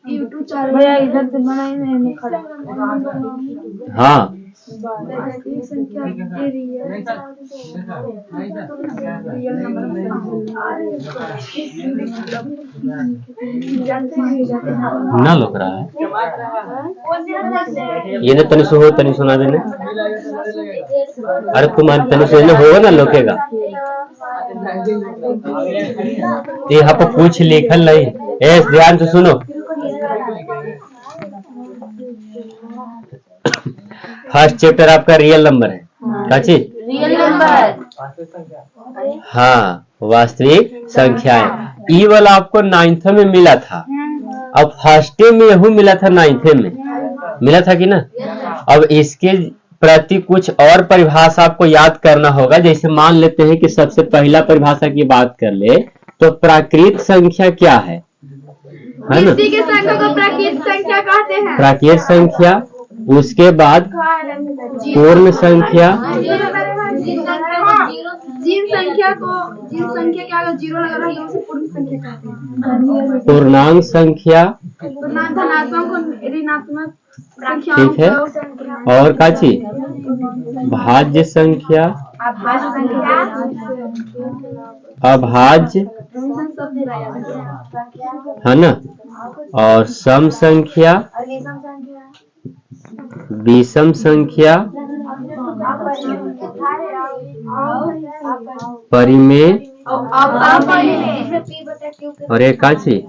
YouTube channel भैया इधर से बनाई नहीं खड़ा। हाँ संख्या ना लोग रहा है ये ना तनी हो तनी सुना देने। अरे तुम्हारे तनी से होगा ना लोकेगा यहाँ पर कुछ लिखल नहीं। ध्यान से सुनो। फर्स्ट चैप्टर आपका रियल नंबर है। क्या चीज? Real number. हाँ वास्तविक संख्याएं। ई वाला आपको 9th में मिला था। अब फर्स्ट में यहू मिला था 9th में मिला था कि ना। अब इसके प्रति कुछ और परिभाषा आपको याद करना होगा। जैसे मान लेते हैं कि सबसे पहला परिभाषा की बात कर ले तो प्राकृत संख्या क्या है ना। की संख्या को प्राकृत संख्या कहते हैं। प्राकृत संख्या, उसके बाद पूर्ण संख्या, जिन संख्या क्या जीरो लगा रहा है उसे पूर्ण संख्या कहते हैं। पूर्णांक संख्या, पूर्णांक धनात्मक ऋणात्मक संख्या, ठीक है। और का चीज? भाज्य संख्या, अभाज्य है ना। और सम संख्या, विषम संख्या, परिमेय और एक का चीज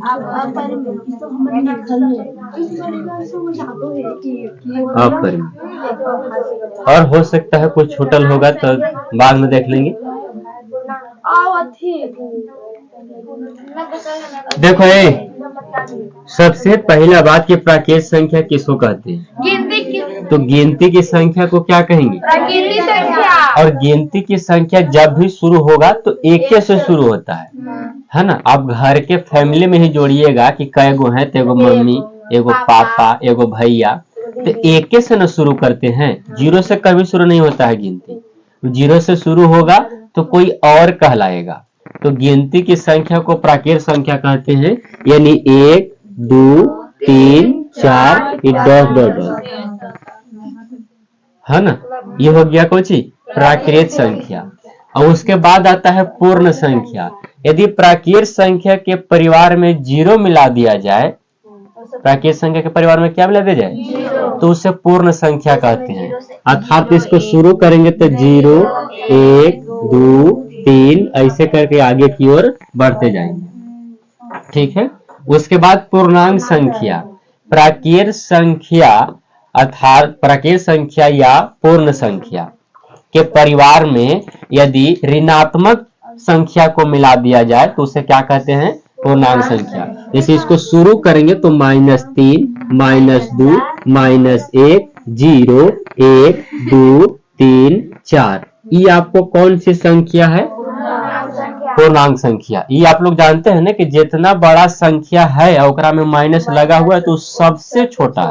अपरिमेय। और हो सकता है कुछ छूटल होगा तो बाद में देख लेंगे। देखो सबसे पहला बात कि प्राकृत संख्या किसको कहते हैं? तो गिनती की संख्या को क्या कहेंगे? प्राकृतिक संख्या। और गिनती की संख्या जब भी शुरू होगा तो एक से शुरू होता है ना। आप घर के फैमिली में ही जोड़िएगा कि कै गो है, तो एगो मम्मी, एगो पापा, एगो भैया, तो एक से न शुरू करते हैं। जीरो से कभी शुरू नहीं होता है गिनती। जीरो से शुरू होगा तो कोई और कहलाएगा। तो गिनती की संख्या को प्राकृत संख्या कहते हैं। यानी 1 2 3 4 10 है ना। ये हो गया कौन सी? प्राकृत संख्या। और उसके बाद आता है पूर्ण संख्या। यदि प्राकृत संख्या के परिवार में 0 मिला दिया जाए, प्राकृत संख्या के परिवार में क्या मिला दिया जाए तो उसे पूर्ण संख्या कहते हैं। अर्थात इसको शुरू करेंगे तो 0 1 2 3 ऐसे करके आगे की ओर बढ़ते जाएंगे। ठीक है। उसके बाद पूर्णांक संख्या। प्राकृत संख्या अर्थात प्राकृत संख्या या पूर्ण संख्या के परिवार में यदि ऋणात्मक संख्या को मिला दिया जाए तो उसे क्या कहते हैं? पूर्णांक संख्या। जैसे इसको शुरू करेंगे तो -3 -2 -1 0 1 2 3 4। ये आपको कौन सी संख्या है? पूर्णांक संख्या। ये आप लोग जानते हैं ना कि जितना बड़ा संख्या है और में माइनस लगा हुआ है तो सबसे छोटा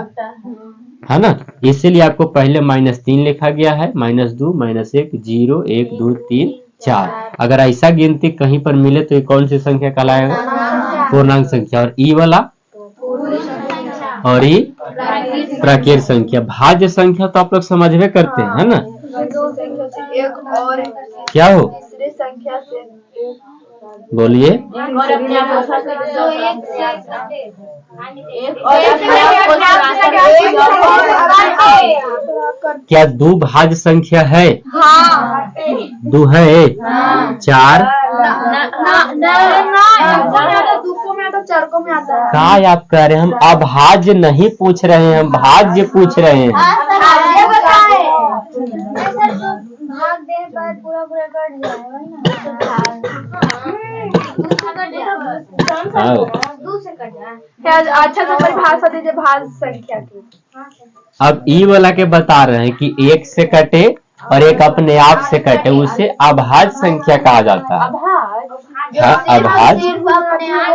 है ना। इसीलिए आपको पहले -3 लिखा गया है, -2 -1 0 1 2 3 4। अगर ऐसा गिनती कहीं पर मिले तो ये कौन सी संख्या कहलाएगा? पूर्णांक संख्या। और ई वाला और ई प्राकृत संख्या। भाज्य संख्या तो आप लोग समझवे करते हैं है ना। क्या हो? बोलिए। क्या 2 भाज्य संख्या है? हाँ। 2 है। 4 क्या आप कह रहे हैं? हम अभाज्य नहीं पूछ रहे हैं, हम भाज्य पूछ रहे हैं। अच्छा तो परिभाषा दीजिए भाज्य संख्या की। अब ई वाला के बता रहे हैं कि एक से कटे और एक अपने आप से कटे, उसे अभाज्य संख्या कहा जाता है। अभाज्य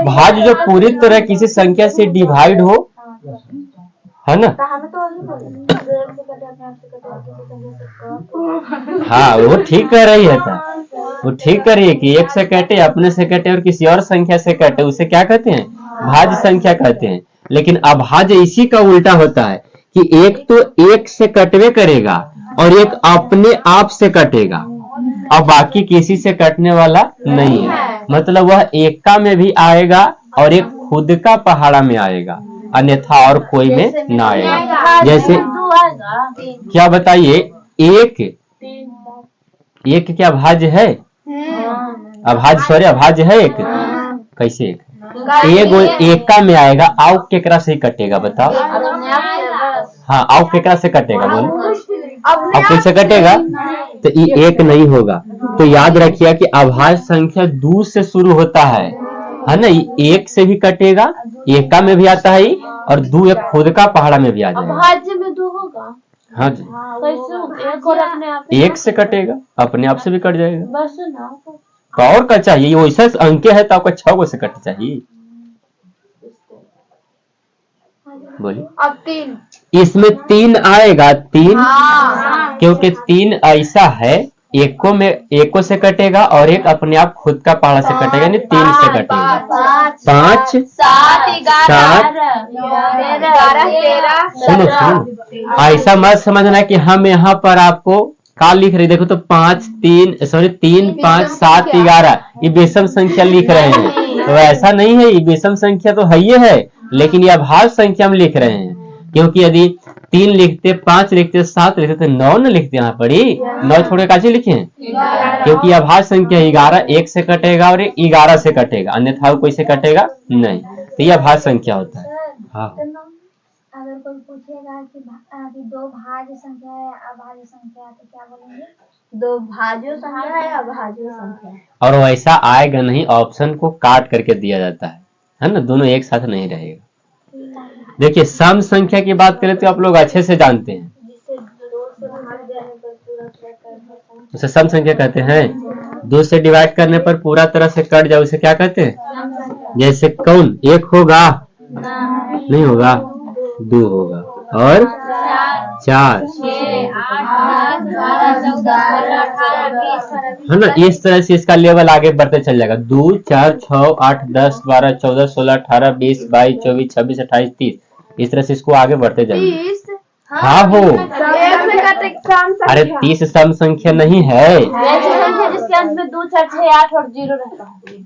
भाज्य जो पूरी तरह किसी संख्या से डिवाइड हो, है ना। हाँ वो ठीक कर रही है वो ठीक कर रही है कि एक से कटे, अपने से कटे और किसी और संख्या से कटे, उसे क्या कहते हैं? भाज्य संख्या कहते हैं। लेकिन अभाज्य इसी का उल्टा होता है कि एक तो एक से कटवे करेगा और एक अपने आप से कटेगा और बाकी किसी से कटने वाला नहीं है। मतलब वह एका में भी आएगा और एक खुद का पहाड़ा में आएगा, अन्यथा और कोई में ना आएगा। जैसे क्या बताइए, एक क्या भाज्य है? अभाज्य है एक। कैसे एक एका में आएगा, आओ केकरा से ही कटेगा बताओ? हाँ, आओ केकरा से कटेगा बोलो? अब कैसे कटेगा? तो ये एक नहीं होगा। तो याद रखिए कि अभाज्य संख्या 2 से शुरू होता है ना? एक से भी कटेगा, एका में भी आता है और 2 एक खुद का पहाड़ा में भी आ जाएगा। अभाज्य में 2 होगा। हाँ जी, एक और अपने आप एक से कटेगा, अपने आप से भी कट जाएगा। बस ना और का चाहिए? वैसा अंक है तो आपका 6 गो से कट चाहिए। बोलिए। अब 3 इसमें 3 आएगा, 3 क्योंकि 3 ऐसा है, एको से कटेगा और एक अपने आप खुद का पहाड़ा से कटेगा, यानी 3 से कटेगा। 5 7 11 सुनो, ऐसा मत समझना कि हम यहाँ पर आपको का लिख रहे, देखो तो 3 5 7 11 ये विषम संख्या लिख रहे हैं। तो ऐसा नहीं है, ये विषम संख्या तो है ही है, लेकिन ये अभाज्य संख्या हम लिख रहे हैं। क्योंकि यदि 3 लिखते, 5 लिखते, 7 लिखते तो 9 न लिखते, यहाँ पर 9 छोड़ के काची लिखे? क्योंकि अभाज्य संख्या 11 एक से कटेगा और 11 से कटेगा, अन्यथा कोई से कटेगा नहीं। तो ये अभाज्य संख्या होता है। हाँ, अगर कोई पूछेगा कि 2 भाज्य संख्या है अभाज्य संख्या तो क्या बोलेंगे? 2 भाज्य संख्या है अभाज्य संख्या। और वैसा आएगा नहीं, ऑप्शन को काट करके दिया जाता है ना? दोनों एक साथ नहीं रहेगा। देखिए, सम संख्या की बात करें तो आप लोग अच्छे से जानते हैं, उसे सम संख्या कहते हैं। 2 से डिवाइड करने पर पूरा तरह से कट जाए उसे क्या कहते हैं? जैसे कौन? 1 होगा? नहीं होगा, 2 होगा और 4 है ना? इस तरह से इसका लेवल आगे बढ़ते चल जाएगा। 2 4 6 8 10 12 14 16 18 20 22 24 26 28 30, इस तरह से इसको आगे बढ़ते जाएंगे। हाँ हो, अरे 30 सम संख्या नहीं है, जिसके अंत में 2 4 6 8 और 0 रहता है।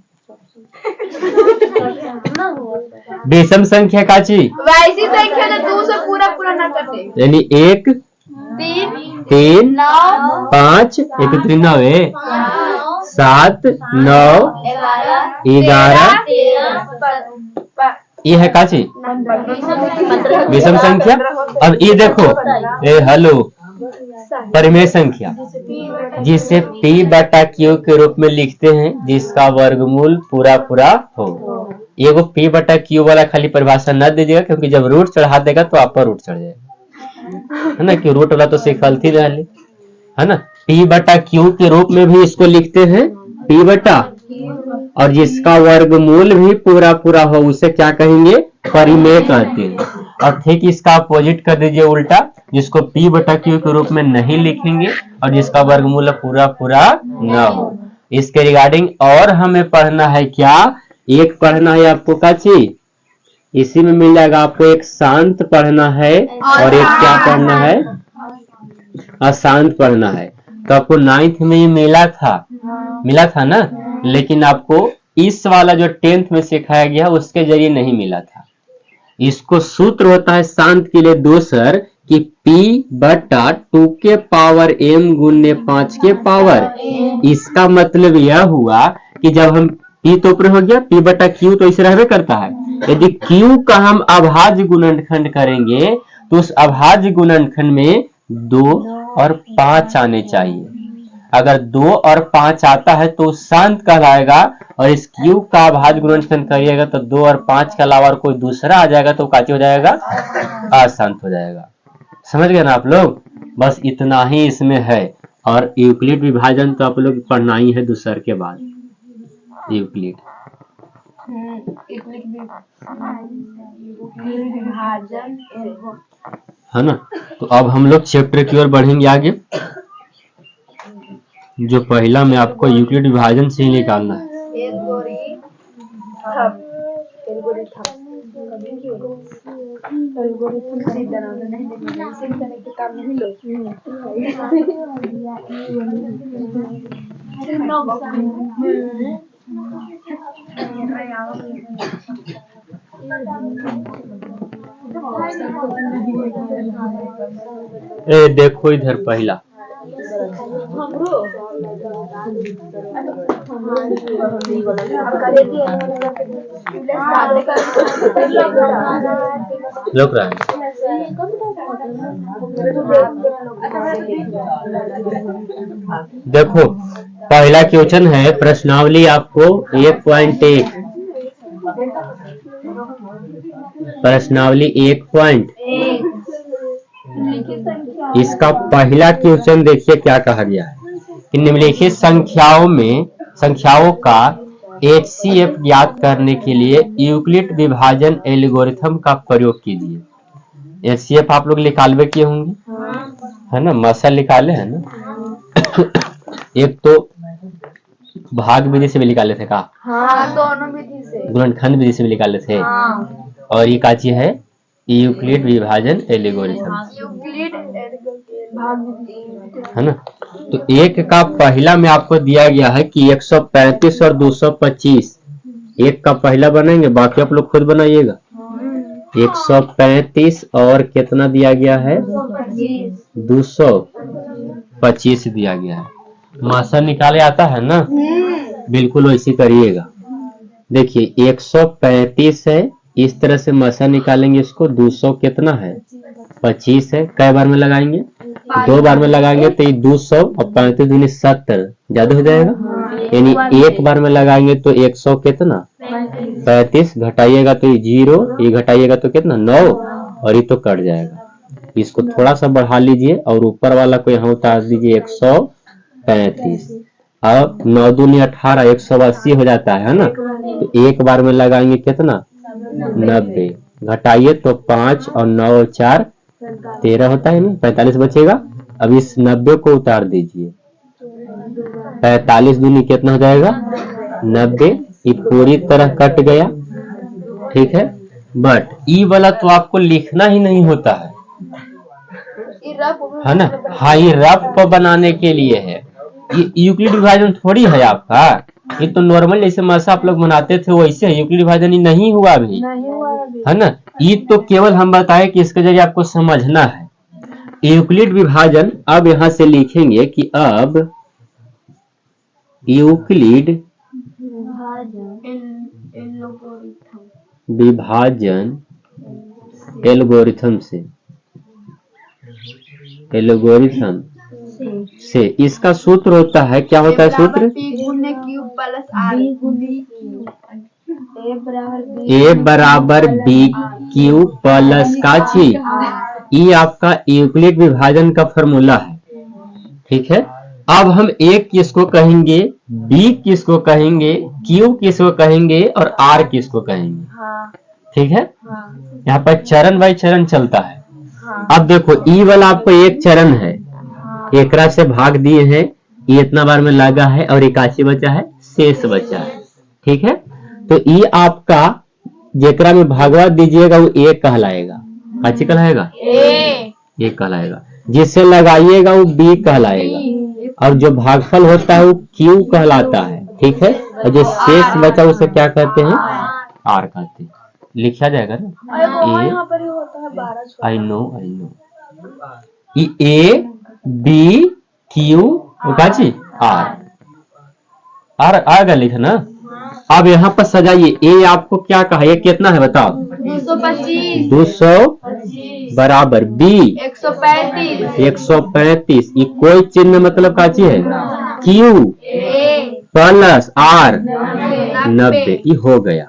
विषम संख्या का चीज वैसी संख्या जो 2 से पूरा ना कटे, यानी 1 3 5 1 3 9 7 9 11 ये है काची विषम संख्या। अब ये देखो, हेलो, परिमेय संख्या जिसे P बटा Q के रूप में लिखते हैं, जिसका वर्गमूल पूरा हो। ये वो P बटा Q वाला खाली परिभाषा न दीजिएगा, क्योंकि जब रूट चढ़ा देगा तो आप पर रूट चढ़ जाएगा, है ना? कि रूट वाला तो सिखलती रहे, है ना? P बटा Q के रूप में भी इसको लिखते हैं, P बटा, और जिसका वर्गमूल भी पूरा हो उसे क्या कहेंगे? परिमेय कहते हैं। और ठीक इसका अपोजिट कर दीजिए उल्टा, जिसको P बटा Q के रूप में नहीं लिखेंगे और जिसका वर्गमूल पूरा न हो। इसके रिगार्डिंग और हमें पढ़ना है क्या? एक पढ़ना है आपको काची, इसी में मिल जाएगा आपको। एक शांत पढ़ना है और एक क्या पढ़ना है? अशांत पढ़ना है। तो आपको 9th में ये मिला था ना, लेकिन आपको इस वाला जो 10th में सिखाया गया उसके जरिए नहीं मिला था। इसको सूत्र होता है शांत के लिए दोसर कि P बटा 2 के पावर m गुने 5 के पावर। इसका मतलब यह हुआ कि जब हम P तो ऊपर हो गया, P बटा Q तो इसे रहबे करता है। यदि Q का हम अभाज्य गुणनखंड करेंगे तो उस अभाज्य गुणनखंड में 2 और 5 आने चाहिए। अगर 2 और 5 आता है तो शांत कहलाएगा, और इस Q का अभाज्य गुणनखंड करिएगा तो 2 और 5 के अलावा और कोई दूसरा आ जाएगा तो काची हो जाएगा? अशांत हो जाएगा। समझ गए ना आप लोग? बस इतना ही इसमें है। और यूक्लिड विभाजन तो आप लोग पढ़ना ही है दूसर के बाद, यूक्लिड है ना। तो अब हम लोग चैप्टर की ओर बढ़ेंगे आगे। जो पहला में आपको यूक्लिड विभाजन से ही निकालना है। ए देखो इधर पहला लोग रहा है। देखो पहला क्वेश्चन है प्रश्नावली आपको 1.1 प्रश्नावली 1.1 इसका पहला क्वेश्चन देखिए क्या कहा गया है कि निम्नलिखित संख्याओं का HCF ज्ञात करने के लिए यूक्लिड विभाजन एल्गोरिथम का प्रयोग कीजिए। HCF आप लोग निकालवे किए होंगे है ना, मसल निकाले है ना। एक तो भाग विधि से भी निकाले थे का, दोनों विधि से, गुणनखंड विधि से भी निकाले थे। और ये काची है यूक्लिड विभाजन एल्गोरिथम है ना। तो एक का पहला में आपको दिया गया है कि 135 और 225 एक का पहला बनाएंगे, बाकी आप लोग खुद बनाइएगा। 135 और कितना दिया गया है 225 दिया गया है। मासा निकाले आता है ना, बिल्कुल वैसे करिएगा। देखिए 135 है, इस तरह से मसा निकालेंगे इसको। 200 कितना है 25 है, कई बार में लगाएंगे 2 बार में लगाएंगे तो ये 200 और 35 दूनी 70 ज्यादा हो जाएगा। यानी एक बार में लगाएंगे तो 100 कितना 35 घटाइएगा तो ये 0, ये घटाइएगा तो कितना 9 और ये तो कट जाएगा। इसको थोड़ा सा बढ़ा लीजिए और ऊपर वाला को यहाँ उतार दीजिए 135। अब 9 दूनी 18 180 हो जाता है ना। तो एक बार में लगाएंगे कितना 90, घटाइए तो 5 और 9 और 4 13 होता है ना, 45 बचेगा। अब इस 90 को उतार दीजिए, 45 दूनी कितना हो जाएगा 90। ये पूरी तरह कट गया, ठीक है। बट ई वाला तो आपको लिखना ही नहीं होता है ना। हाँ ये रफ बनाने के लिए है, ये यूक्लिड विभाजन थोड़ी है आपका। ये तो नॉर्मल जैसे मसा आप लोग बनाते थे वैसे है, यूक्लिड विभाजन ही नहीं हुआ अभी है ना। ये तो केवल हम बताए कि इसके जरिए आपको समझना है यूक्लिड विभाजन। अब यहां से लिखेंगे कि अब यूक्लिड विभाजन एल्गोरिथम से इसका सूत्र होता है, क्या होता है सूत्र A बराबर बी क्यू प्लस का चीज। ये आपका यूक्लिड विभाजन का फॉर्मूला है, ठीक है। अब हम एक किसको कहेंगे, बी किसको कहेंगे, क्यू किसको कहेंगे और आर किसको कहेंगे, ठीक है। यहाँ पर चरण बाई चरण चलता है। अब देखो ई वाला आपको एक चरण है, एकरा से भाग दिए हैं, ये इतना बार में लगा है और एकाची बचा है, शेष बचा है, ठीक है। तो ये आपका जेकरा में भागवा दीजिएगा वो एक कहलाएगा, काची कहलाएगा एक कहलाएगा। जिससे लगाइएगा वो बी कहलाएगा और जो भागफल होता है वो क्यू कहलाता है, ठीक है। और जो शेष बचा उसे क्या कहते हैं आर कहते हैं। लिखा जाएगा ना I know A B Q काची आर आएगा लिखना। अब यहाँ पर सजाइए, ए आपको क्या कहा, ये कितना है बताओ 200 बराबर बी 135। ये कोई चिन्ह मतलब का चीज है क्यू प्लस आर 90, ये हो गया।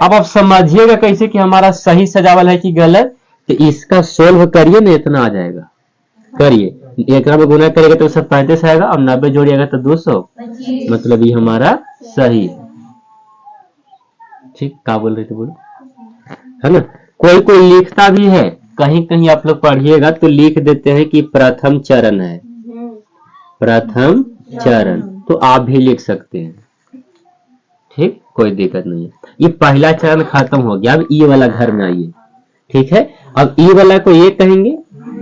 अब आप समझिएगा कैसे कि हमारा सही सजावल है कि गलत। तो इसका सोल्व करिए ना, इतना आ जाएगा। करिए एक में गुना करेगा तो 35 आएगा और 90 जोड़िएगा तो 200, मतलब ये हमारा सही है। ठीक, क्या बोल रहे थे बोलो, है ना। कोई कोई लिखता भी है, कहीं कहीं आप लोग पढ़िएगा तो लिख देते हैं कि प्रथम चरण है, प्रथम चरण, तो आप भी लिख सकते हैं, ठीक, कोई दिक्कत नहीं है। ये पहला चरण खत्म हो गया। अब ई वाला घर में आइए, ठीक है। अब ई वाला को ये कहेंगे,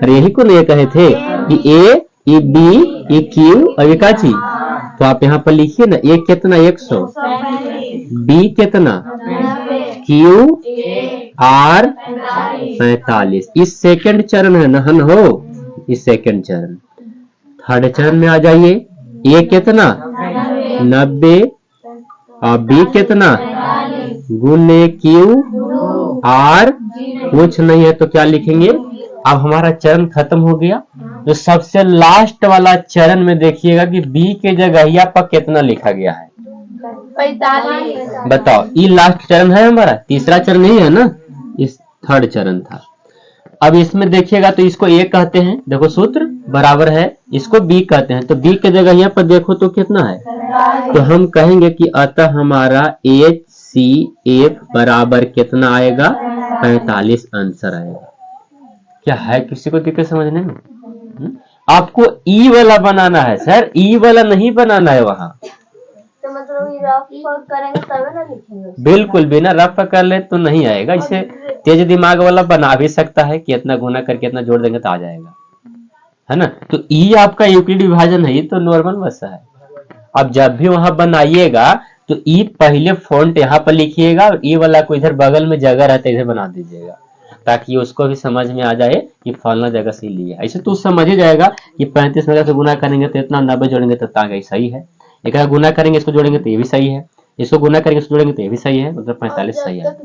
अरे यही को नहीं कहे थे कि ए, ई बी, ई क्यू और ये का चीज। तो आप यहाँ पर लिखिए ना, ए कितना 100, बी कितना, क्यू आर 45। इस सेकंड चरण है ना हो, इस सेकंड चरण। थर्ड चरण में आ जाइए, ए कितना 90 और बी कितना गुने क्यू आर कुछ नहीं है तो क्या लिखेंगे। अब हमारा चरण खत्म हो गया। तो सबसे लास्ट वाला चरण में देखिएगा कि बी के जगह पर कितना लिखा गया है, 45। बताओ। ये लास्ट चरण है हमारा, तीसरा चरण नहीं है ना, इस थर्ड चरण था। अब इसमें देखिएगा तो इसको ए कहते हैं, देखो सूत्र बराबर है, इसको बी कहते हैं। तो बी के जगह यहाँ पर देखो तो कितना है, तो हम कहेंगे कि अतः हमारा HCF बराबर कितना आएगा, 45 आंसर आएगा। क्या है किसी को दिक्कत समझने में? आपको ई वाला बनाना है सर, ई वाला नहीं बनाना है वहां। तो मतलब रफ करेंगे तभी ना लिखेंगे। बिल्कुल, बिना रफ कर ले तो नहीं आएगा। इसे तेज दिमाग वाला बना भी सकता है कि इतना गुना करके इतना जोड़ देंगे तो आ जाएगा, है ना। तो ई आपका यूक्लिड विभाजन है, ये तो नॉर्मल बसा है। अब जब भी वहां बनाइएगा तो ई पहले फॉन्ट यहाँ पर लिखिएगा और ई वाला को इधर बगल में जगह रहता है इधर बना दीजिएगा, ताकि उसको भी समझ में आ जाए कि फलाना जगह से लिया। ऐसे तो समझ ही जाएगा कि 35 में से गुना करेंगे तो इतना, 90 जोड़ेंगे तो इतना, सही है। एक गुना करेंगे इसको जोड़ेंगे तो ये भी सही है, इसको गुना करेंगे इसको जोड़ेंगे तो ये भी सही है, मतलब 45 सही है।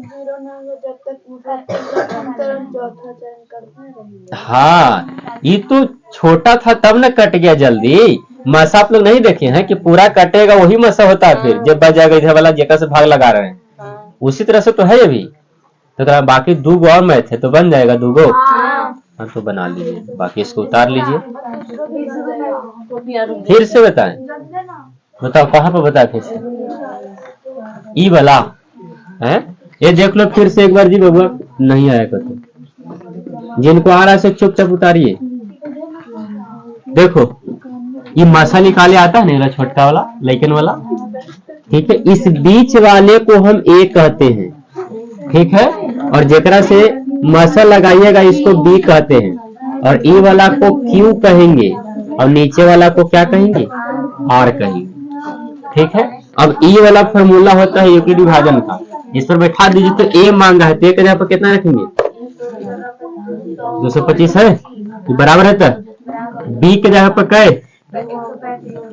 हाँ, ये तो छोटा था तब ना कट गया जल्दी। मसा आप लोग नहीं देखे हैं कि पूरा कटेगा वही मसा होता है, फिर जब बच जाएगा इधर वाला जेका से भाग लगा रहे हैं, उसी तरह से तो है ये भी। तो बाकी 2 गो और मैथ है तो बन जाएगा 2 गो। हाँ तो बना लीजिए, बाकी इसको उतार लीजिए। फिर से बताएं, बताओ कहाँ पर बताए फिर से, ई वाला है। ये देख लो फिर से एक बार जी बबुआ, नहीं आएगा तो जिनको आ रहा है चुपचाप उतारिए। देखो ये मसा निकाले आता है ना, छोटका वाला लेकिन वाला, ठीक है। इस बीच वाले को हम ए कहते हैं, ठीक है। और जेकरा से मसा लगाइएगा इसको बी कहते हैं, और ई वाला को क्यू कहेंगे और नीचे वाला को क्या कहेंगे, आर कहेंगे, ठीक है। अब ई वाला फॉर्मूला होता है यूक्लिड विभाजन का, इस पर बैठा दीजिए। तो ए मांगा है तो ए के जगह पर कितना रखेंगे, 225 है, बराबर है। तो बी के जगह पर क्या है,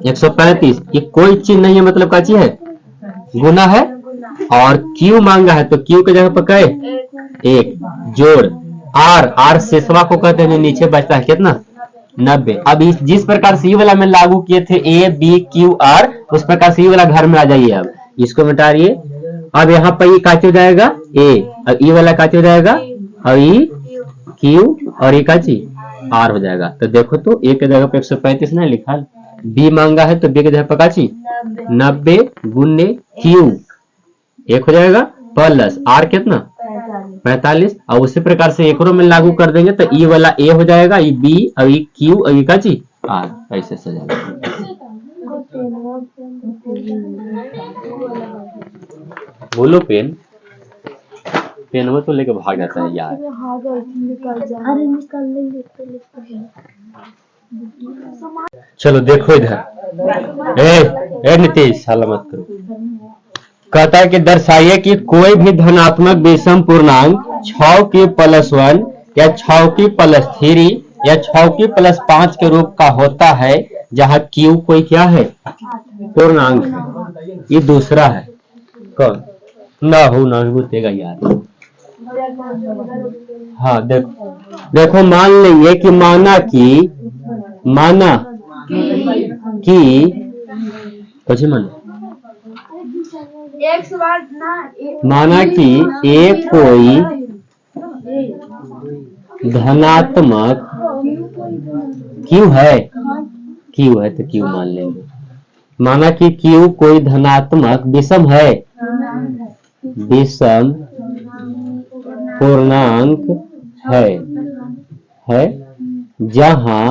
135। ये कोई चीज नहीं है, मतलब क्या चीज है, गुना है। और क्यू मांगा है तो क्यू के जगह पर क्या है, 1 जोड़ आर शेषवा को कहते हैं, नीचे बचता है कितना, 90। अब जिस प्रकार से ई वाला में लागू किए थे ए बी क्यू आर, उस प्रकार से ई वाला घर में आ जाइए। अब इसको मिटाइए। अब यहाँ पर ये काटे हो जाएगा ए, और ई वाला काटे हो जाएगा, और ई क्यू और ये काची आर हो जाएगा। तो देखो तो ए के जगह पे 135 नहीं लिखा, बी मांगा है तो बी के जगह पर काची 90 गुने क्यू 1 हो जाएगा, प्लस आर कितना 45। और उसी प्रकार से एक में लागू कर देंगे तो ई वाला ए हो जाएगा, ई बी और ई क्यू और ई का जी आर, ऐसे सजाएगा। बोलो पेन वो तो लेके भाग जाता है यार। अरे निकल चलो देखो इधर, ए नीतीश हाला मत करो। कहता है कि दर्शाइए कि कोई भी धनात्मक विषम पूर्णांक 6 की +1 या 6 की +3 या 6 की +5 के रूप का होता है, जहाँ Q कोई क्या है, पूर्णांक है। ये दूसरा है, कौन ना हो बूतेगा यार। हाँ देखो मान लेंगे कि माना कि कुछ माना कि एक कोई धनात्मक Q है तो Q मान लेंगे। माना कि Q कोई धनात्मक विषम है, विषम पूर्णांक है जहां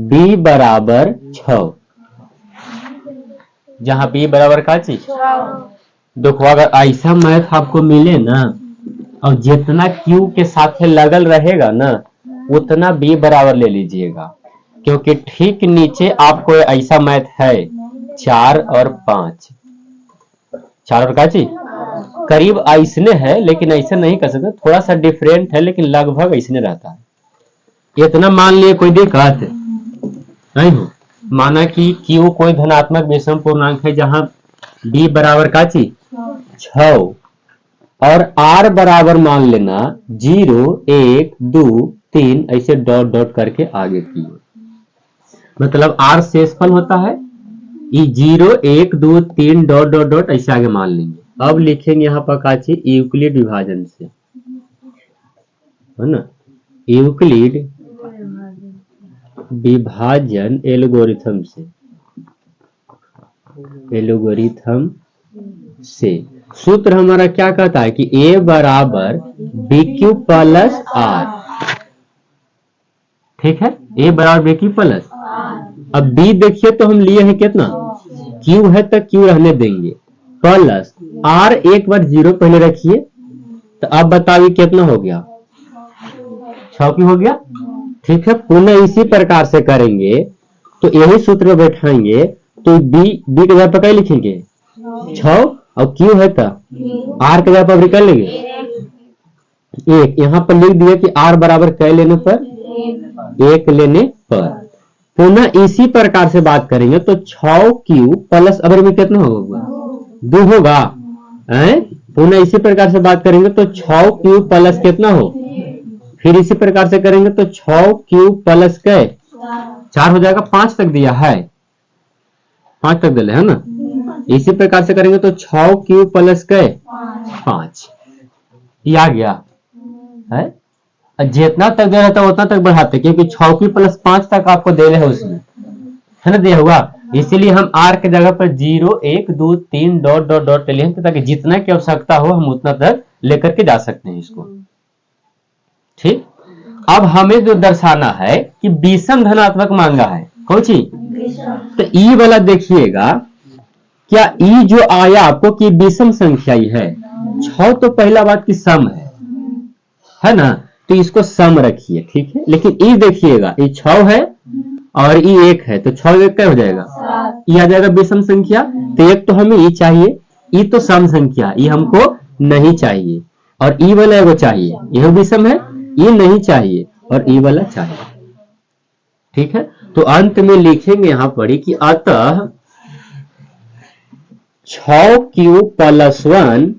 b बराबर 6। जहाँ बी बराबर का चीज। देखो अगर ऐसा मैथ आपको मिले ना और जितना क्यू के साथ लगल रहेगा ना उतना बी बराबर ले लीजिएगा, क्योंकि ठीक नीचे आपको ऐसा मैथ है 4 और 5, 4 और का चीज करीब ऐसने है, लेकिन ऐसे नहीं कर सकते, थोड़ा सा डिफरेंट है लेकिन लगभग ऐसने रहता है। इतना मान लिए कोई दिक्कत नहीं हो। माना कि क्यू कोई धनात्मक विषम पूर्णांक है जहां बी बराबर का चीज 6 और आर बराबर मान लेना 0 1 2 3 ऐसे डॉट डॉट करके आगे की, मतलब आर शेषफल होता है, ये 0 1 2 3 डॉट डॉट डॉट ऐसे आगे मान लेंगे। अब लिखेंगे यहाँ पर का चीज यूक्लिड विभाजन से, है ना, यूक्लिड विभाजन एल्गोरिथम से सूत्र हमारा क्या कहता है कि a बराबर बी क्यू प्लस आर, ठीक है, a बराबर बी क्यू प्लस। अब b देखिए तो हम लिए हैं कितना, q है तो q रहने देंगे, प्लस r एक बार 0 पहले रखिए, तो अब बताइए कितना हो गया, 6 क्यों हो गया, ठीक है। पुनः इसी प्रकार से करेंगे तो यही सूत्र बैठाएंगे तो b की जगह पर क्या लिखेंगे 6 और q है तो r की जगह पर कर लेंगे 1, यहाँ पर लिख दिया कि r बराबर क्या लेने पर 1 लेने पर। पुनः इसी प्रकार से बात करेंगे तो 6q प्लस अगर में कितना होगा 2 होगा, पुनः इसी प्रकार से बात करेंगे तो 6q प्लस कितना हो, फिर इसी प्रकार से करेंगे तो 6q प्लस के 4 हो जाएगा, 5 तक दिया है, 5 तक दिले है ना। इसी प्रकार से करेंगे तो 6q प्लस के 5, ये आ गया है। जितना तक दे रहता है उतना तक बढ़ाते, क्योंकि 6q प्लस 5 तक आपको दे रहे हैं उसमें, है ना, दिया हुआ, इसीलिए हम r के जगह पर 0 1 2 3 डॉट डॉट डॉट ले लें ताकि जितना की आवश्यकता हो हम उतना तक लेकर के जा सकते हैं इसको, ठीक। अब हमें जो दर्शाना है कि विषम धनात्मक मांगा है कौन सी, तो ई वाला देखिएगा, क्या ई जो आया आपको कि विषम संख्या ही है, 6 तो पहला बात की सम है ना, तो इसको सम रखिए, ठीक है। लेकिन ई देखिएगा ये 6 है और ई 1 है, तो 6 1 क्या हो जाएगा, ये आ जाएगा विषम संख्या, तो एक तो हमें ई चाहिए, ई तो सम संख्या, ये हमको नहीं चाहिए, और ई वाला एगो चाहिए, यह विषम है, ये नहीं चाहिए और ई वाला चाहिए, ठीक है। तो अंत में लिखेंगे यहां पर कि अतः 6q प्लस 1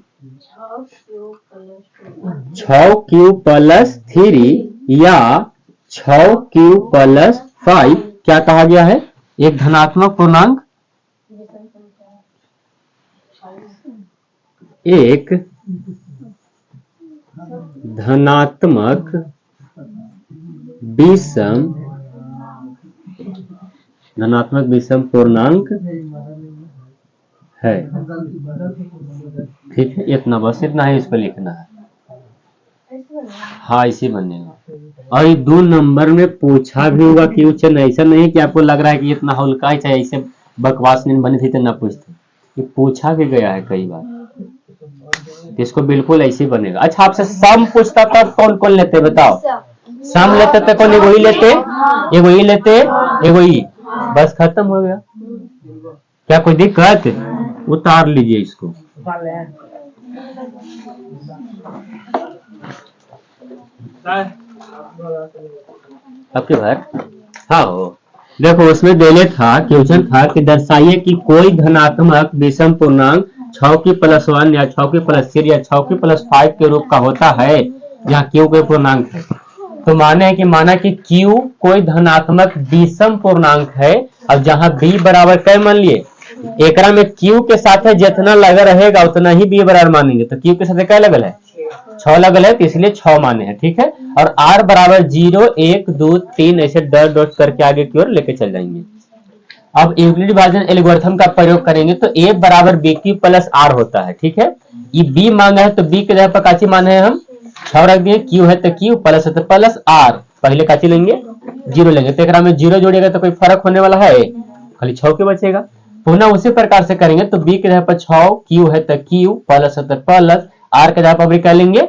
6q प्लस 3 या 6q प्लस 5 क्या कहा गया है, एक धनात्मक पूर्णांक, एक धनात्मक विषम पूर्णांक है, ठीक है। इतना बस, इतना ही इसको लिखना है, हाँ इसी बनेगा। और ये 2 नंबर में पूछा भी होगा क्वेश्चन, ऐसा नहीं कि आपको लग रहा है कि इतना हल्का ही चाहिए, ऐसे बकवास नहीं बनी थी तो ना पूछते, ये पूछा भी गया है कई बार, इसको बिल्कुल ऐसे ही बनेगा। अच्छा आपसे सम पूछता तब कौन कौन लेते बताओ, सम लेते थे कौन, एगो ही लेते, एगो ही लेते, एगो ही, बस खत्म हो गया। क्या कोई दिक्कत, उतार लीजिए इसको, आपके घर, हाँ हो देखो उसमें देने था क्वेश्चन था कि दर्शाइए कि कोई धनात्मक विषम पूर्णांक 6q प्लस 1 या 6q प्लस 3 या 6q प्लस 5 के रूप का होता है जहाँ q कोई पूर्णांक है। तो माना कि q कोई धनात्मक विषम पूर्णांक है, अब जहाँ b बराबर क्या मान लिए, एकरा में q के साथ जितना लगा रहेगा उतना ही b बराबर मानेंगे, तो q के साथ क्या लगल है 6 लगल है, तो इसलिए 6 माने हैं, ठीक है। और r बराबर 0 1 2 3 ऐसे डॉट डॉट करके आगे की ओर लेके चल जाएंगे। अब यूक्लिड विभाजन एल्गोरिथम का प्रयोग करेंगे तो a बराबर बी क्यू प्लस आर होता है, ठीक है। ये b मांगा है तो b के जगह पर काची माने हैं हम 6 रख दिए, q है तो q, प्लस है तो प्लस r, पहले काची लेंगे 0 लेंगे, तो एक में 0 जोड़ेगा तो कोई फर्क होने वाला है, खाली 6 के बचेगा। पुनः उसी प्रकार से करेंगे तो बी के जगह पर 6, क्यू है तो क्यू, प्लस है तो प्लस, आर के जगह पर अभी क्या लेंगे,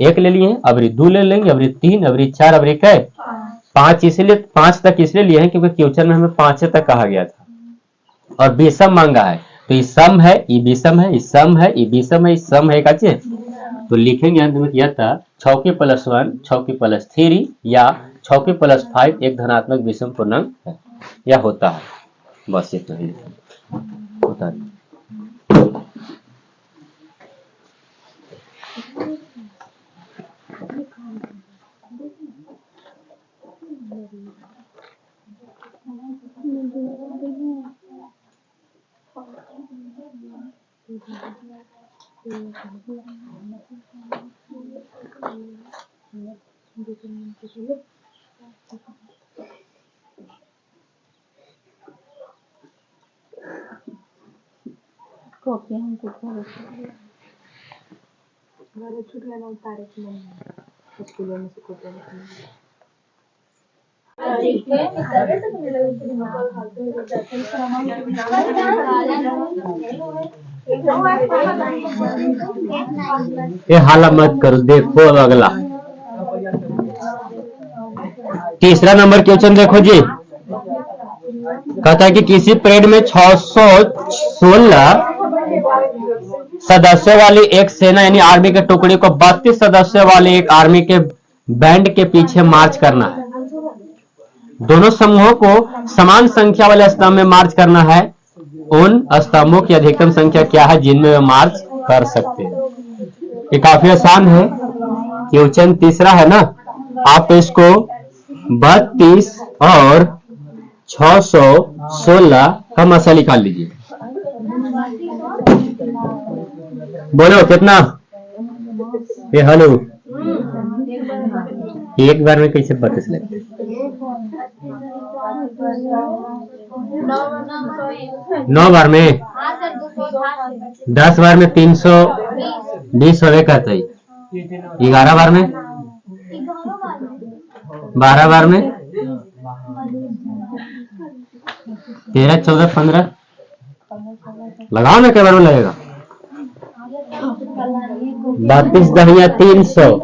1 ले लिए, अभी 2 ले लेंगे, अभी 3, अभी 4, अभी क्या 5, इसलिए 5 तक इसलिए लिए हैं क्योंकि क्वेश्चन में हमें 5 तक कहा गया था और विषम मांगा है, तो ये सम है, ये विषम है, ये सम है, ये विषम है, ये सम है, काचे तो लिखेंगे अंत में यह था 6 के +1 6 के +3 या 6 के +5 एक धनात्मक विषम पूर्णांक है या होता है, बस इतना ही होता है। ये हाला मत करो, देखो अब अगला तीसरा नंबर क्वेश्चन देखो जी, कहता है कि किसी परेड में 616 सदस्यों वाली एक सेना यानी आर्मी के टुकड़ी को 32 सदस्यों वाले एक आर्मी के बैंड के पीछे मार्च करना है। दोनों समूहों को समान संख्या वाले स्तंभ में मार्च करना है। उन स्तंभों की अधिकतम संख्या क्या है जिनमें वे मार्च कर सकते हैं। ये काफी आसान है, क्वेश्चन तीसरा है ना, आप इसको 32 और 616 का मसा निकाल लीजिए। बोलो कितना, ये हेलो एक बार में कैसे 32 लगते, 9 बार में, 10 बार में 320 होवे कहते हैं, 11 बार में, 12 बार में, 13, 14, 15 लगाओ ना, क्या बार में लगेगा, 32 दहिया 300,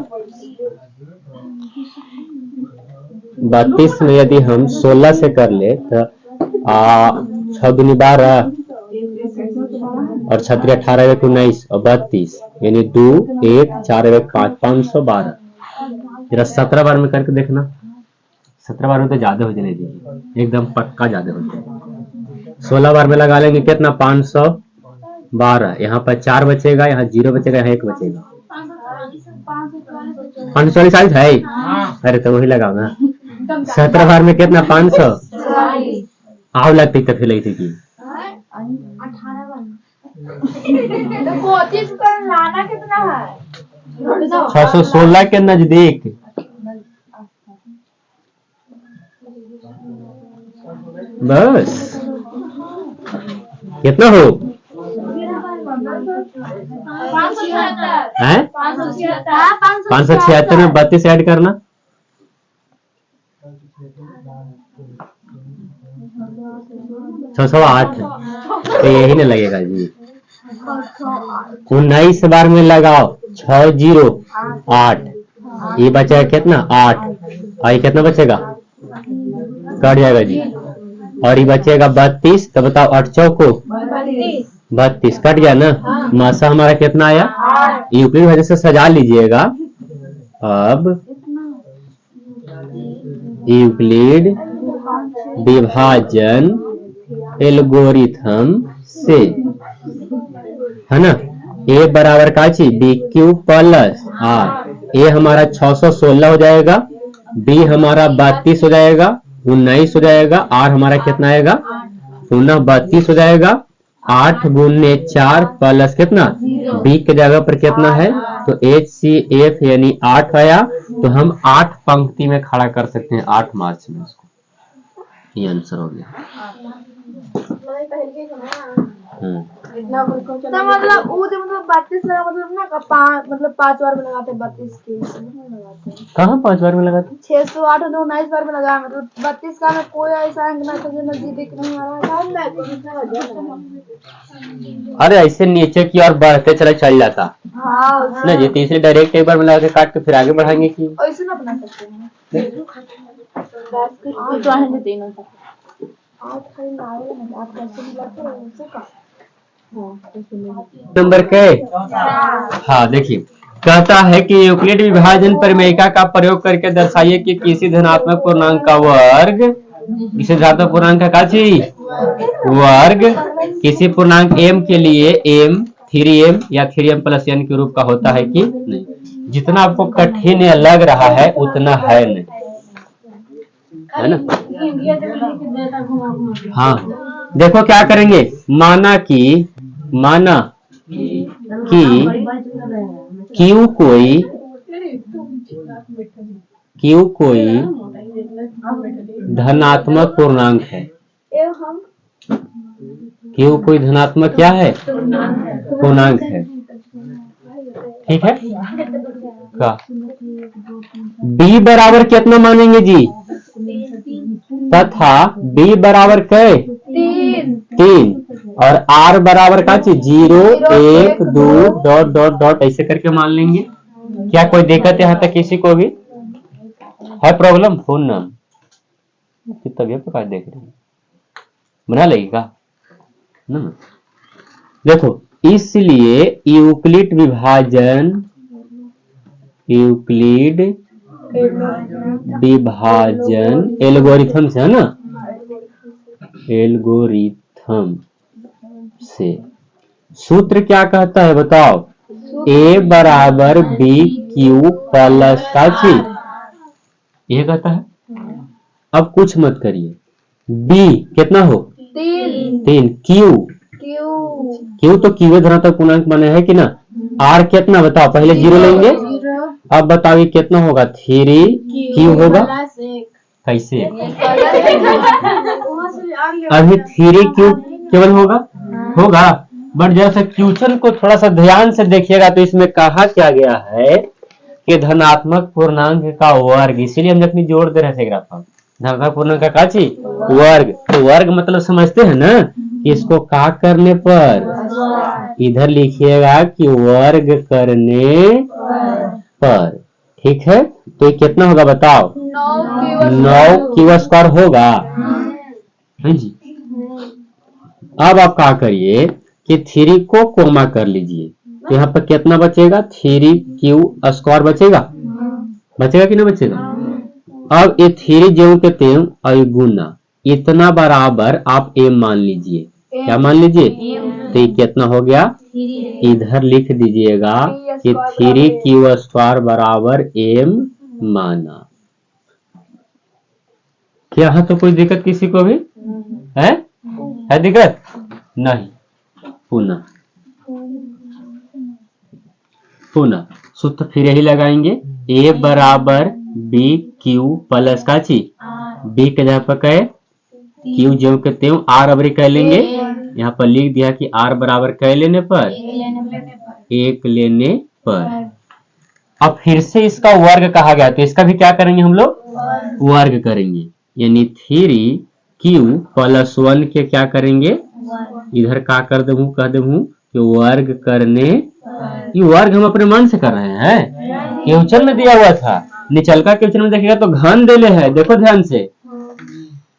32 में यदि हम 16 से कर ले तो 6 दूनी 12 और 6 18 1 19 और 32 यानी 2 1 4 1 5 512। जरा 17 बार में करके देखना, 17 बार में तो ज्यादा हो जाने दीजिए, एकदम पक्का ज्यादा हो जाएगा। 16 बार में लगा लेंगे कितना, 512, यहाँ पर 4 बचेगा, यहाँ 0 बचेगा, यहाँ 1 बचेगा, 540 है। अरे तो वही लगाओ ना, 17 बार में कितना, 500 आओ लगती तो फिर लगती थी 616 के नजदीक। बस कितना हो, 576 में 32 ऐड करना, 608 तो यही नहीं लगेगा जी। 19 बार में लगाओ 608, ये बचेगा कितना 8, और ये कितना बचेगा, कट जाएगा जी, और ये बचेगा 32, तो बताओ 8 चौको 32 कट गया ना, मासा हमारा कितना आया, यूक्लिड वजह से सजा लीजिएगा। अब यूक्लिड विभाजन एल्गोरिथम से है ना, ए बराबर का चीज बी क्यू प्लस आर, ए हमारा 616 हो जाएगा, बी हमारा 32 हो जाएगा, 19 हो जाएगा, आर हमारा कितना आएगा, पुनः 32 हो जाएगा, 8 गुने 4 प्लस कितना, बी के जगह पर कितना है तो HCF यानी 8 आया, तो हम 8 पंक्ति में खड़ा कर सकते हैं, 8 मार्च में इसको, ये आंसर हो गया। तो मतलब वो जो मतलब 32 लगा मतलब ना का 5 मतलब 5 बार में लगाते 32 के इसमें नहीं लगाते। कहाँ 5 बार में लगाते? 608 और 19 बार में लगाया मतलब 32 का में कोई ऐसा अंक ना था जो नजदीक नहीं आ रहा था। अरे ऐसे नीचे की ओर बढ़ते चल जाता हाँ ना जी। तीसरे डायरेक्ट एक बार में लगा के काट के फिर आगे बढ़ाएंगे कि ऐसे ना बना सकते हैं। तो आने देना था। आज खाली नारे ना आप कैसे मिलाते हो उसे का नंबर के हाँ देखिए, कहता है कि यूक्लिड विभाजन प्रमेयिका का प्रयोग करके दर्शाइए कि किसी धनात्मक पूर्णांक का वर्ग, किसी धनात्मक पूर्णांक का काची वर्ग किसी पूर्णांक m के लिए m 3m या 3m प्लस n के रूप का होता है कि नहीं। जितना आपको कठिन या लग रहा है उतना है नहीं, है ना। हाँ देखो क्या करेंगे, माना कि Q कोई धनात्मक पूर्णांक है। Q कोई धनात्मक क्या है, पूर्णांक है, ठीक है। का B बराबर कितना मानेंगे जी, तथा B बराबर कै 3 और R बराबर का चीज 0 1 2 डॉट डॉट डॉट ऐसे करके मान लेंगे। क्या कोई दिक्कत यहाँ तक किसी को भी है प्रॉब्लम? फोन ना तबियत तो देख रहे हैं, बना लगेगा ना। देखो इसलिए यूक्लिड विभाजन एल्गोरिथम से, है ना, एल्गोरिथम से सूत्र क्या कहता है बताओ, A बराबर BQ प्लस का चीज ये कहता है। अब कुछ मत करिए, B कितना हो 3, Q तो Q धनात्मक पूर्णांक माने है कि ना। R कितना बताओ, पहले 0 लेंगे, अब बताओ ये कितना होगा 3Q होगा। कैसे अभी 3Q केवल होगा बट जैसे क्वेश्चन को थोड़ा सा ध्यान से देखिएगा तो इसमें कहा क्या गया है कि धनात्मक पूर्णांक का वर्ग, इसीलिए हम अपनी जोड़ दे रहे थे ग्राफ, धनात्मक पूर्णांक का काची वर्ग। तो वर्ग मतलब समझते हैं ना, इसको का करने पर इधर लिखिएगा कि वर्ग करने पर, ठीक है। तो ये कितना होगा बताओ 9Q स्क्वायर होगा, है जी। अब आप क्या करिए कि 3 को कोमा कर लीजिए, तो यहाँ पर कितना बचेगा 3Q स्क्वायर बचेगा कि नहीं बचेगा। अब ये 3 ज्यों के त्यों और गुना इतना बराबर आप m मान लीजिए, क्या मान लीजिए, तो ये कितना हो गया, इधर लिख दीजिएगा कि 3Q स्क्वायर बराबर m माना। क्या यहाँ तो कोई दिक्कत किसी को भी है दिक्कत नहीं। पुनः सूत्र फिर यही लगाएंगे, A बराबर BQ प्लस का ची B के जगह पर कहे Q जो कहते हो R अबरी कह लेंगे, यहाँ पर लिख दिया कि R बराबर कह लेने पर 1 लेने पर। अब फिर से इसका वर्ग कहा गया तो इसका भी क्या करेंगे हम लोग, वर्ग करेंगे, यानी 3Q प्लस 1 के क्या करेंगे, इधर का कर दूं कह दूं कि वर्ग करने, ये वर्ग हम अपने मन से कर रहे हैं, क्वेश्चन में दिया हुआ था। निचल का क्वेश्चन में देखिएगा तो घन देले है, देखो ध्यान से,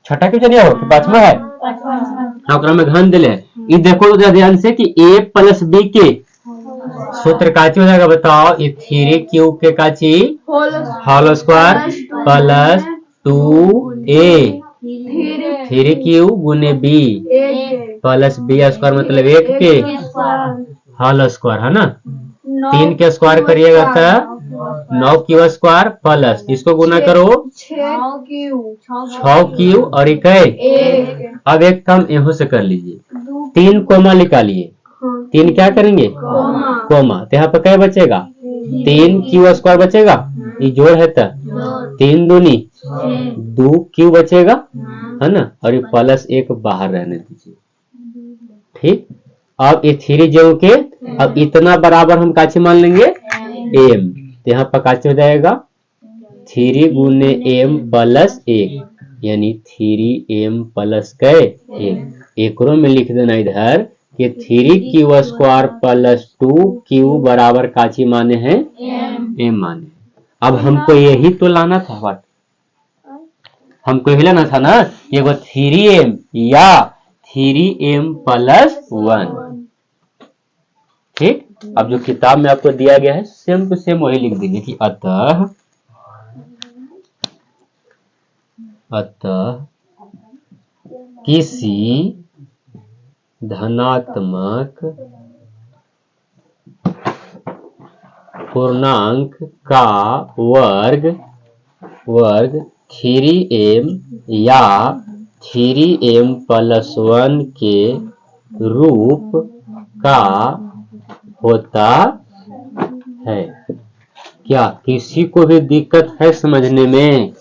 छठा क्वेश्चन ये हो कि पांचवा है, ओकरा में घन देले है। ये देखो ध्यान से कि A प्लस B के सूत्र काची हो जाएगा बताओ, ये 3Q के काची whole square plus 2A 3Q गुने B प्लस B स्क्वायर मतलब 1 के होल स्क्वायर, है ना। 3 के स्क्वायर करिएगा तो 9Q स्क्वायर प्लस इसको गुना करो 6Q और 1। अब एक काम यहाँ से कर लीजिए, 3 कोमा निकालिए, 3 क्या करेंगे कोमा, तो यहाँ पर क्या बचेगा 3Q स्क्वायर बचेगा, ये जोड़ है तो 3 दूनी 2Q बचेगा, है ना, और ये प्लस 1 बाहर रहने दीजिए, ठीक। अब ये थ्री जो के अब इतना बराबर हम काची मान लेंगे एम, तो यहाँ पर काची हो जाएगा 3 गुने एम प्लस 1 यानी 3m प्लस कै 1। एकरो में लिख देना इधर कि 3q स्क्वायर प्लस 2q बराबर काची माने हैं m माने। अब हमको यही तो लाना था, व्हाट हमको यही लाना था ना, एगो 3m या 3m प्लस 1। ठीक, अब जो किताब में आपको दिया गया है सेम टू सेम वही लिख देंगे कि अतः किसी धनात्मक पूर्णांक का वर्ग 3m या 3m प्लस 1 के रूप का होता है। क्या किसी को भी दिक्कत है समझने में?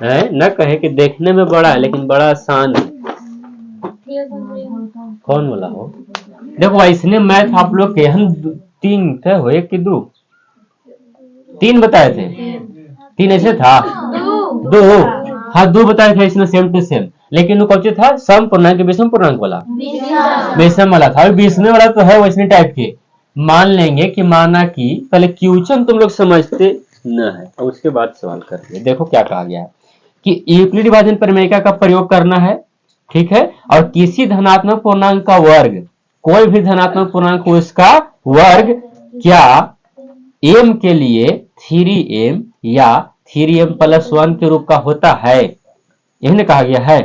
है न कहे कि देखने में बड़ा है लेकिन बड़ा आसान है। कौन बोला हो? देखो इसने मैथ आप लोग के हम 3 थे हो, 1 कि 2 3 बताए थे, 3 ऐसे था 2, हाँ 2 बताए थे इसने सेम टू सेम, लेकिन वो कौन था सम पूर्णांक विषम पूर्णांक वाला, विषम वाला था। 20वें वाला तो है वैसे टाइप के। मान लेंगे कि माना कि पहले क्वेश्चन तुम लोग समझते न है और उसके बाद सवाल करेंगे। देखो क्या कहा गया है कि यूक्लिड विभाजन प्रमेय का प्रयोग करना है, ठीक है, और किसी धनात्मक पूर्णांक का वर्ग, कोई भी धनात्मक पूर्णांक हो इसका वर्ग क्या m के लिए 3m या 3m प्लस 1 के रूप का होता है, यही कहा गया है,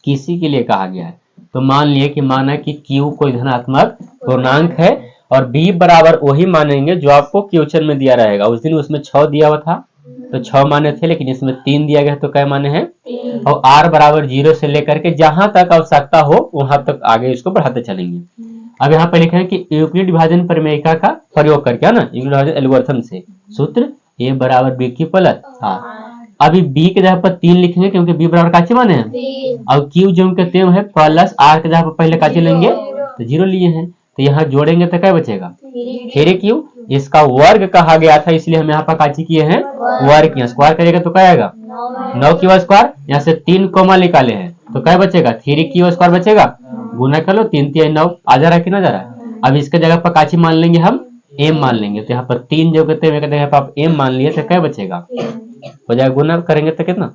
किसी के लिए कहा गया है। तो मान लिए कि माना कि q कोई धनात्मक पूर्णांक है और b बराबर वही मानेंगे जो आपको क्वेश्चन में दिया रहेगा। उस दिन उसमें 6 दिया हुआ था तो 6 माने थे, लेकिन इसमें 3 दिया गया तो क्या माने हैं, और r बराबर 0 से लेकर के जहां तक आवश्यकता हो वहां तक आगे इसको बढ़ाते चलेंगे। अब यहाँ पे लिखे हैं कि यूक्लिड विभाजन प्रमेयिका का प्रयोग करके, है ना, यूक्लिड विभाजन एल्गोरिथम से सूत्र a बराबर b की प्लस, हाँ अभी b के जगह पर 3 लिखेंगे क्योंकि b बराबर काची माने हैं, और q जो कहते हैं प्लस r के जगह पर पहले काची लेंगे तो 0 लिए हैं, तो यहाँ जोड़ेंगे तो क्या बचेगा 3q। इसका वर्ग कहा गया था इसलिए हम यहाँ पर काची किए हैं वर्ग किया, स्क्वायर करिएगा तो क्या आएगा 9q स्क्वायर, यहाँ से 3 कोमा निकाले हैं तो क्या बचेगा 3q स्क्वायर बचेगा, गुना कर लो 3 3 9 आ जा रहा है कि ना जा रहा है। अब इसके जगह पर काची मान लेंगे हम m मान लेंगे, तो यहाँ पर 3 जो कहते हैं यहाँ पर आप m मान लिए तो क्या बचेगा, हो जाएगा गुना करेंगे तो कितना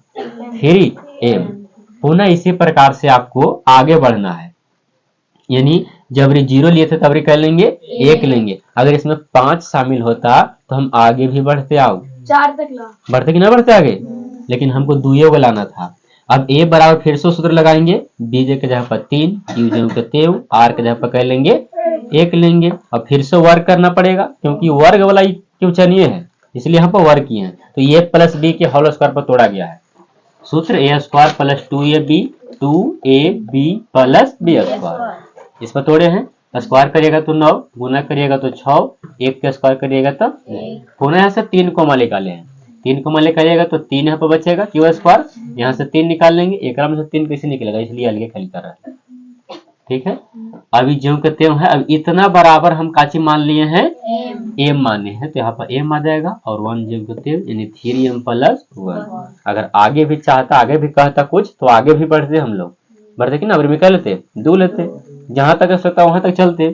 3m। पुनः इसी प्रकार से आपको आगे बढ़ना है, यानी जब 0 लिए थे तब कर लेंगे 1 लेंगे। अगर इसमें 5 शामिल होता तो हम आगे भी बढ़ते आओ 4 तक ला बढ़ते कि ना बढ़ते आगे, लेकिन हमको 2 को लाना था। अब a बराबर फिर से सूत्र लगाएंगे, b के जगह पर 3, q जो कहते हैं r के जगह पर कर लेंगे 1 लेंगे, और फिर से वर्ग करना पड़ेगा क्योंकि वर्ग वाला क्वेश्चन ये है इसलिए यहाँ पर वर्ग किए हैं। तो ये प्लस b के होल स्क्वायर पर तोड़ा गया है सूत्र a square plus 2ab plus b square, इस पर तोड़े हैं। स्क्वायर करिएगा तो 9, गुना करिएगा तो 6, 1 का स्क्वायर करिएगा तो पुनः यहाँ से 3 कोमा निकाले हैं, 3 कोमा निकालिएगा तो 3 यहाँ पर बचेगा क्यू स्क्वायर, यहाँ से 3 निकाल लेंगे, एक में से 3 कैसे निकलेगा इसलिए अलग खाली कर रहा है। ठीक है, अभी जो कहते हैं अब इतना बराबर हम काची मान लिए हैं m माने हैं, तो यहाँ पर m आ जाएगा और 1 जो कहते हैं यानी 3m प्लस 1। अगर आगे भी चाहता आगे भी कहता कुछ तो आगे भी बढ़ते हम लोग, बढ़ते कि ना, अगर क्या लेते 2 लेते, जहां तक आवश्यकता वहां तक चलते,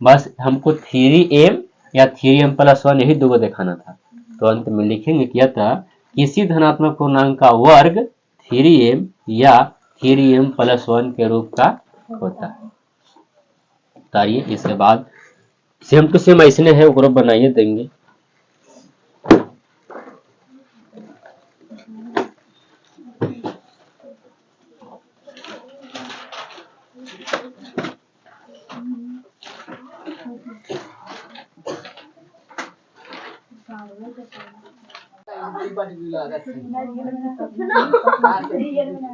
बस हमको 3m या 3m प्लस 1 यही 2 को दिखाना था। तो अंत में लिखेंगे कि अतः किसी धनात्मक पूर्णांक का वर्ग 3m या 3m प्लस 1 के रूप का होता है। तारिए इसके बाद सेम टू सेम ऐसने है ग्रुप बनाइए देंगे।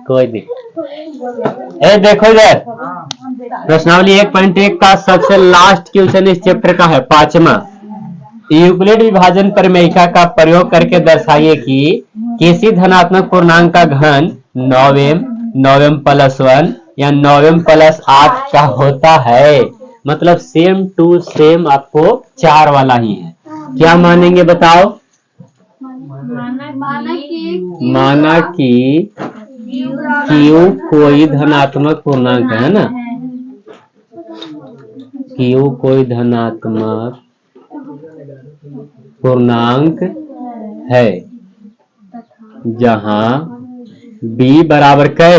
कोई नहीं, देखो इधर प्रश्नावली 1.1 का सबसे लास्ट क्वेश्चन इस चैप्टर का है 5वां। यूक्लिड विभाजन प्रमेयिका का प्रयोग करके दर्शाइए कि किसी धनात्मक पूर्णांक का घन 9m प्लस 1 या 9m प्लस 8 का होता है, मतलब सेम टू सेम आपको 4 वाला ही है। क्या मानेंगे बताओ? माना कि Q कोई धनात्मक पूर्णांक है ना, Q कोई धनात्मक पूर्णांक है जहां B बराबर कै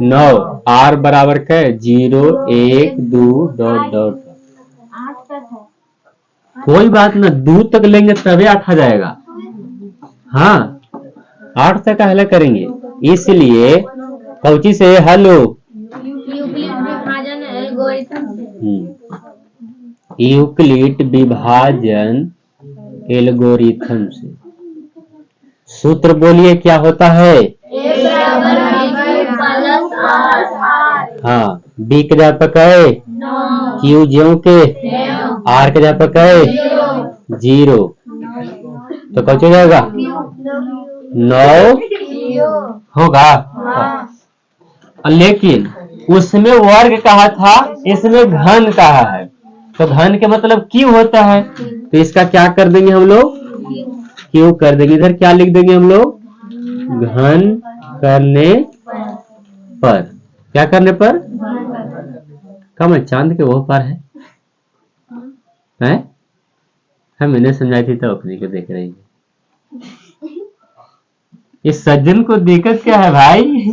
9, R बराबर कै 0, 1, 2 डॉट डॉट। कोई बात ना, 2 तक लेंगे तभी 8 आ जाएगा। हाँ 8 तक हल करेंगे, इसलिए कौची से हलो यूक्लिड विभाजन एल्गोरिथम से। सूत्र बोलिए क्या होता है? हाँ, बी के अध्यापक है क्यू ज्यों के, आर के अध्यापक है 0, तो कौन हो जाएगा 9 होगा। लेकिन उसमें वर्ग कहा था, इसमें घन कहा है, तो घन के मतलब क्यू होता है, तो इसका क्या कर देंगे हम लोग? क्यू कर देंगे। इधर क्या लिख देंगे हम लोग? घन करने पर। क्या करने पर? कम है, चांद के वो पर है, हैं? मैंने समझाई थी तो अपनी को देख रही है। इस सज्जन को दिक्कत क्या है भाई?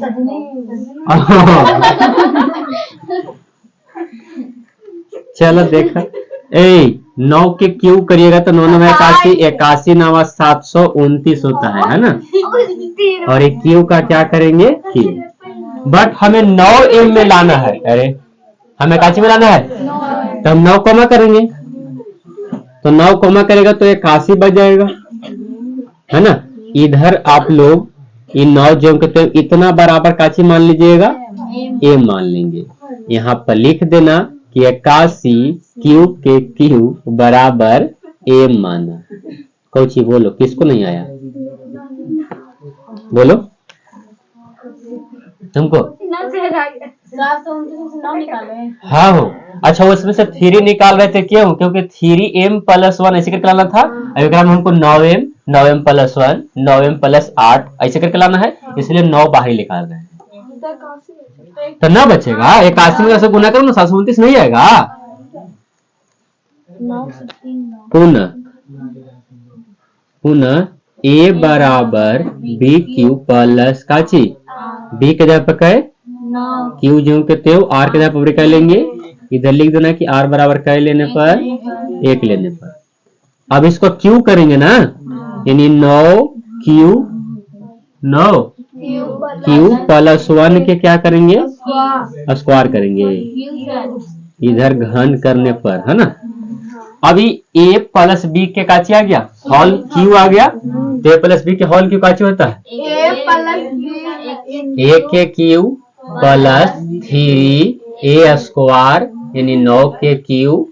चलो देखा, 9 के क्यू करिएगा तो 9 9 81, 81 9 729 होता है ना। और एक क्यू का क्या करेंगे? क्यू। बट हमें 9m में लाना है। अरे हमें काची में लाना है, तो हम 9 कोमा करेंगे, तो 9 कोमा करेगा तो 81 बच जाएगा, है ना। इधर आप लोग इन 9 जो कहते हैं इतना बराबर काची मान लीजिएगा, ए मान लेंगे। यहाँ पर लिख देना कि 81 क्यू के क्यू बराबर ए माना। कौची बोलो, किसको नहीं आया? बोलो तुमको। हाँ हो, अच्छा उसमें से 3 निकाल रहे थे, क्यों? क्योंकि 3m प्लस 1 ऐसे करके लाना था। अभी हमको 9m 9m plus 1 9m plus 8 ऐसे करके लाना है, इसलिए 9 बाहर निकाल रहे हैं, तो ना बचेगा। 81 में गुना करो ना, 729 नहीं आएगा। पुनः ए बराबर बी क्यू प्लस काची, बी के अध्यापक है क्यू जो कहते हो, आर के अध्यापक क्या लेंगे, इधर लिख देना कि आर बराबर क्या लेने पर 1 लेने पर। अब इसको क्यू करेंगे ना, यानी 9 क्यू प्लस 1 के क्या करेंगे? स्क्वायर करेंगे, इधर घन करने पर, है ना। अभी a प्लस बी के काची आ गया, होल क्यू आ गया, तो a प्लस बी के होल क्यू काची होता है? a के क्यू प्लस 3a स्क्वायर, यानी 9 के क्यू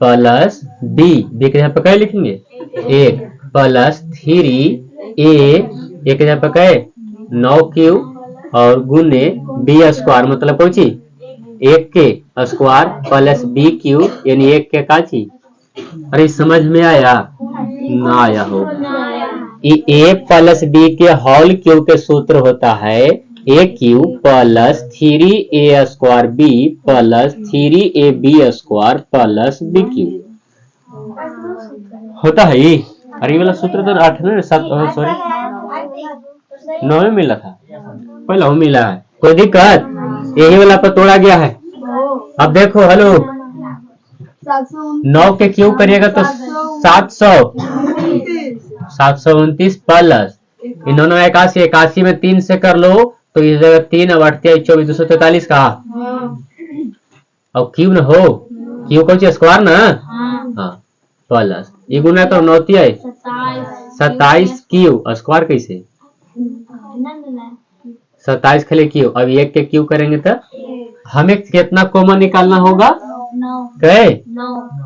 प्लस b के यहाँ पे क्या लिखेंगे? 1 प्लस 3a, एक यहाँ पे क्या 9 क्यू और गुने b स्क्वायर, मतलब कौन सी 1 के स्क्वायर प्लस b क्यू, यानी 1 के काची। अरे समझ में आया? ना आया हो। ए प्लस बी के होल क्यू के सूत्र होता है A cube plus 3a square B plus 3ab square plus B cube होता है ये। अरे ये वाला सूत्र तो 8 में 7 सॉरी 9 में मिला था, पहला मिला है, कोई दिक्कत? यही वाला पर तोड़ा गया है। अब देखो, हेलो 9 के क्यू करिएगा तो 729 प्लस 81, 81 में 3 से कर लो तो इस जगह 3 अब 8 24 243 का। अब क्यू न हो, क्यू कौन सी स्क्वायर ना, हाँ प्लस ये गुना तो 9 27 क्यू स्क्वायर कैसे 27 खाली क्यू। अब 1 के क्यू करेंगे तो हमें कितना कॉमन निकालना होगा?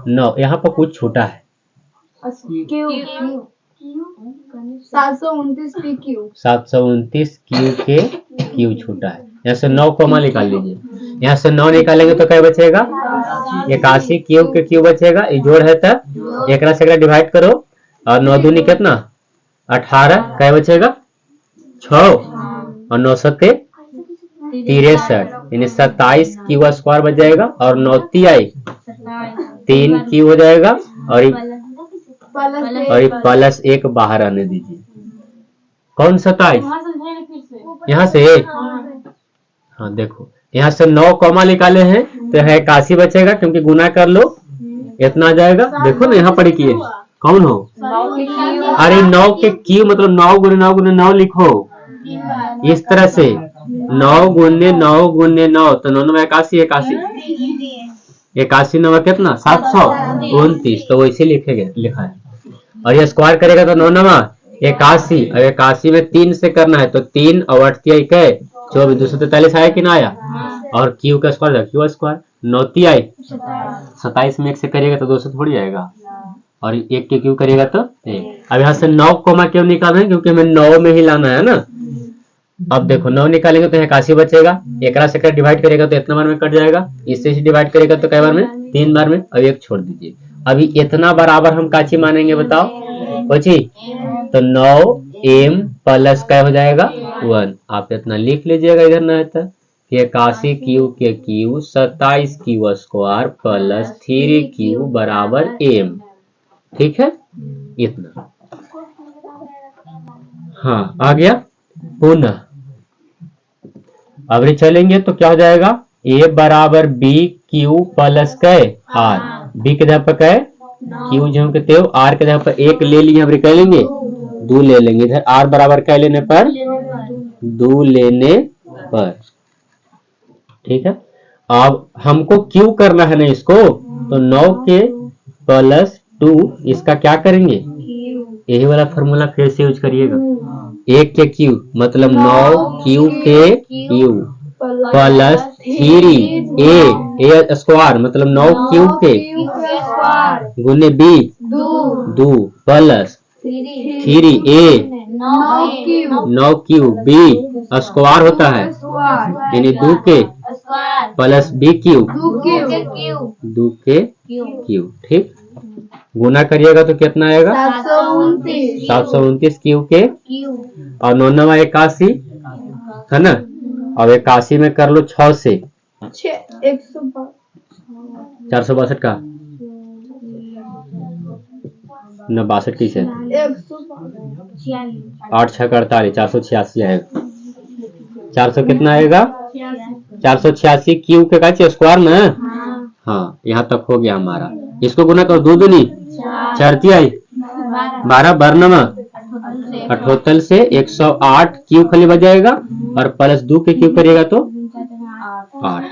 9। यहाँ पर कुछ छोटा है, 729 क्यू के क्यू छोटा है, यहाँ से 9 कॉमा निकाल लीजिए। यहाँ से 9 निकालेंगे तो क्या बचेगा 81 क्यूब के क्यूब बचेगा, ये जोड़ है तब एक से एकरा डिवाइड करो और 9 दूनी कितना 18 क्या बचेगा 6 और 9 सत्ते 63 यानी 27 क्यू स्क्वायर बच जाएगा और 9 तिहाई 3 क्यू हो जाएगा और ये प्लस 1 बाहर आने दीजिए। कौन 27 यहाँ से हाँ देखो यहाँ से 9 कॉमा निकाले हैं तो यहाँ 81 बचेगा क्योंकि गुना कर लो इतना आ जाएगा। देखो ना यहाँ पर किए कौन हो अरे 9 के क्यू मतलब 9 गुने 9 गुने 9 लिखो इस तरह से 9 गुने 9 गुने 9 तो 9 में 81 81 9 कितना 729 तो वैसे लिखा है और ये स्क्वायर करेगा तो 9 9 81 और 81 में 3 से करना है तो 3 और 8 तिहाई 24 243 आया कि ना आया और क्यू का स्क्वायर क्यू स्क्वायर 9 तिहाई 27 में 1 से करिएगा तो 200 थोड़ी आएगा और 1 के क्यू करिएगा तो 1। अब यहाँ से 9 कोमा क्यों निकालना है क्योंकि हमें 9 में ही लाना है ना। अब देखो 9 निकालेंगे तो 81 बचेगा, एक से डिवाइड करेगा तो इतना बार में कट जाएगा, इससे डिवाइड करेगा तो कई बार में 3 बार में अब 1 छोड़ दीजिए। अभी इतना बराबर हम काची मानेंगे बताओ कोची तो 9m प्लस क्या हो जाएगा 1। आप इतना लिख लीजिएगा इधर ना है 81 क्यू के Q 27 Q square plus 3 Q बराबर m। ठीक है इतना हाँ आ गया। पुनः अभी चलेंगे तो क्या हो जाएगा a बराबर b क्यू प्लस कै r b के जगह पर कै क्यू जो कहते हो r के जगह पर 1 ले लिए अब क्या लेंगे 2 ले लेंगे इधर r बराबर कै लेने पर 2 लेने पर। ठीक है अब हमको क्यू करना है ना इसको तो 9 के प्लस 2 इसका क्या करेंगे यही वाला फॉर्मूला फिर से यूज करिएगा 1 के क्यू मतलब 9 क्यू के क्यू प्लस 3 ए स्क्वायर मतलब 9 क्यू के गुने बी 2 प्लस 3 ए 9 क्यू बी स्क्वायर होता है यानी 2 के प्लस बी क्यू 2 के क्यू। ठीक गुना करिएगा तो कितना आएगा 729 क्यू के और 9 9 81 है ना। अब 81 में कर लो 6 से 462 का न 62 की से 8 6 48 486 आएगा 400 कितना आएगा 486 क्यू के का स्क्वायर ना। हाँ यहाँ तक हो गया हमारा। इसको गुना करो 2 दूनी 4 तिहाई 12 बरनमा 78 से 108 क्यू खाली बच जाएगा और प्लस 2 के क्यू करिएगा तो 8।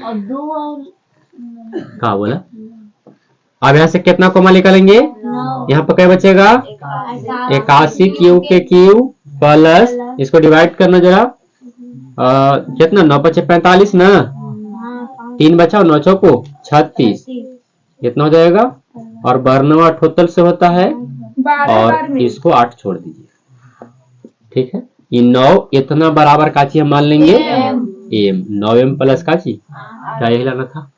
हाँ बोला। अब यहाँ से कितना कोमा निकालेंगे यहाँ पर क्या बचेगा 81 क्यू के क्यू प्लस इसको डिवाइड करना जरा कितना 9 5 45 ना 3 बचा और 9 चौको 36 कितना हो जाएगा और बरनवा 78 से होता है और इसको 8 छोड़ दीजिए। ठीक है ये 9 इतना बराबर काची हम मान लेंगे m 9m प्लस काची क्या यही लाना था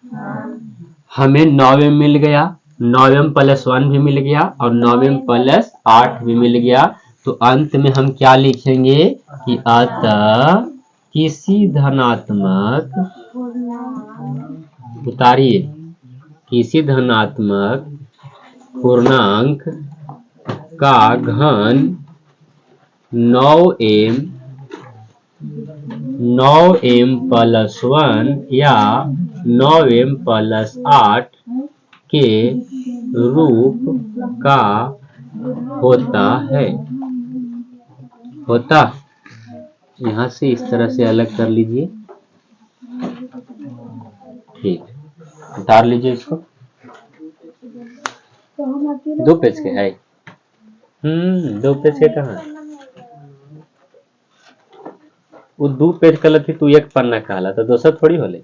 हमें 9m मिल गया 9m प्लस 1 भी मिल गया और 9m प्लस 8 भी मिल गया। तो अंत में हम क्या लिखेंगे कि अतः किसी धनात्मक उतारिए किसी धनात्मक पूर्णांक का घन 9m प्लस 1 या 9m प्लस 8 के रूप का होता है। यहाँ से इस तरह से अलग कर लीजिए। ठीक उतार लीजिए इसको 2 पेज के है 2 पेज के कहाँ वो 2 पेज कल थी तू 1 पन्ना कहला तो दोसर थोड़ी होले।